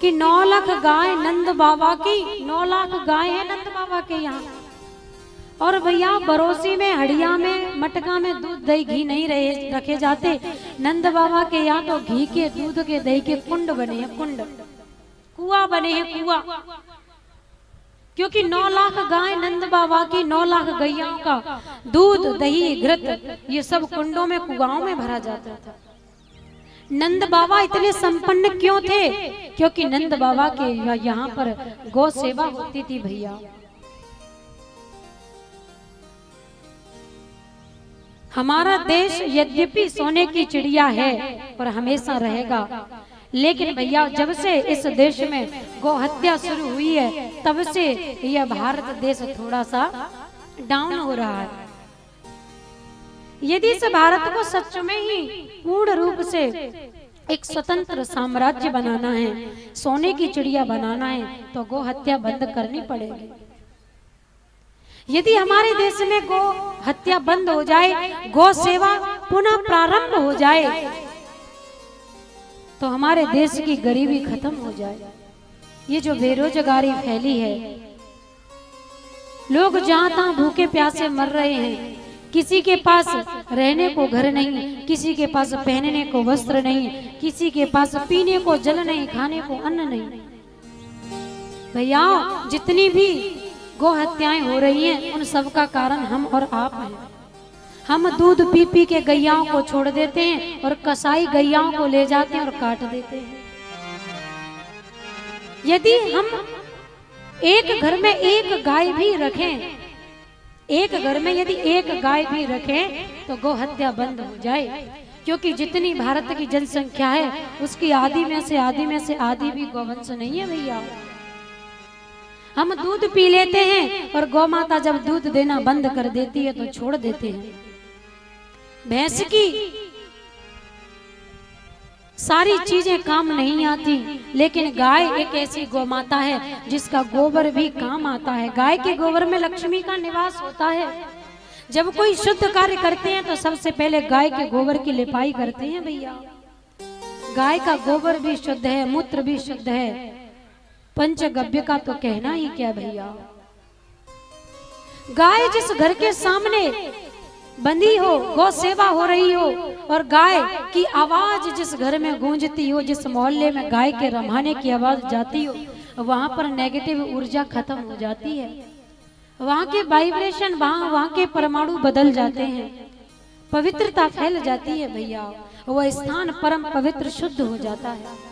कि 9 लाख गाय नंद बाबा की, 9 लाख गाय है नंद बाबा के यहाँ। और भैया बरोसी में, हड़िया में, मटका में दूध दही घी नहीं रखे जाते। नंद बाबा के यहाँ तो घी के, दूध के, दही के कुंड बने हैं, कुंड, कुआं बने हैं, कुआं। क्योंकि 9 लाख गाय नंद बाबा की, 9 लाख गैयाओं का दूध, दही, घृत ये सब कुंडों में, कुआओं में भरा जाता था। नंद बाबा इतने संपन्न क्यों थे? क्योंकि नंद बाबा के यहाँ पर गौ सेवा होती थी भैया। हमारा देश यद्यपि सोने की चिड़िया है और हमेशा रहेगा, लेकिन भैया जब से इस देश में गौ हत्या शुरू हुई है तब से यह भारत देश थोड़ा सा डाउन हो रहा है। यदि इस भारत को सच में ही पूर्ण रूप से एक स्वतंत्र साम्राज्य बनाना है, सोने की चिड़िया बनाना है, तो गौ हत्या बंद करनी पड़ेगी। यदि हमारे देश में गौ हत्या बंद हो जाए, गौ सेवा पुनः प्रारंभ हो जाए, तो हमारे देश की गरीबी खत्म हो जाए। ये जो बेरोजगारी फैली है, लोग जहां तहां भूखे प्यासे मर रहे हैं, किसी के पास रहने को घर नहीं, किसी के पास पहनने को वस्त्र नहीं, किसी के पास पीने को जल नहीं, खाने को अन्न नहीं। भैया जितनी भी गौ हत्याएं हो रही हैं, उन सब का कारण हम और आप हैं। हम दूध पी पी के गैयाओं को छोड़ देते हैं और कसाई गैयाओं को ले जाते हैं और काट देते हैं। यदि हम एक घर में एक गाय भी रखें, एक घर में यदि एक गाय भी रखें, तो गौ हत्या बंद हो जाए। क्योंकि जितनी भारत की जनसंख्या है, उसकी आधी में से आधी भी गौवंश नहीं है भैया। हम दूध पी लेते हैं और गौ माता जब दूध देना बंद कर देती है तो छोड़ देते हैं। भैंस की सारी चीजें काम नहीं आती, लेकिन गाय एक ऐसी गौ माता है जिसका गोबर भी काम आता है। गाय के गोबर में लक्ष्मी का निवास होता है। जब कोई शुद्ध कार्य करते हैं तो सबसे पहले गाय के गोबर की लिपाई करते हैं भैया। गाय का गोबर भी शुद्ध है, मूत्र भी शुद्ध है, पंचगव्य का तो कहना ही क्या भैया। गाय जिस घर के सामने बंधी हो, गौ सेवा हो रही हो, और गाय की आवाज जिस घर में गूंजती हो, जिस मोहल्ले में गाय के रमाने की आवाज जाती हो, वहां पर नेगेटिव ऊर्जा खत्म हो जाती है। वहां के वाइब्रेशन, वहां के परमाणु बदल जाते हैं, पवित्रता फैल जाती है भैया। वह स्थान परम पवित्र शुद्ध हो जाता है।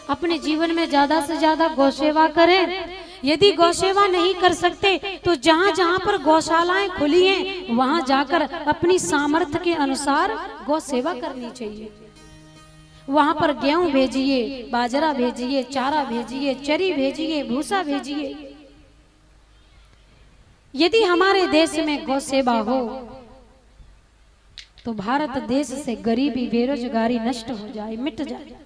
अपने जीवन में ज्यादा से ज्यादा गौ सेवा करें। यदि गौ सेवा नहीं कर सकते तो जहां जहां पर गौशालाएं खुली हैं, वहां जाकर अपनी सामर्थ्य के अनुसार गौ सेवा करनी चाहिए। वहां पर गेहूं भेजिए, बाजरा भेजिए, चारा भेजिए, चरी भेजिए, भूसा भेजिए। यदि हमारे देश में गौ सेवा हो तो भारत देश से गरीबी, बेरोजगारी नष्ट हो जाए, मिट जाए।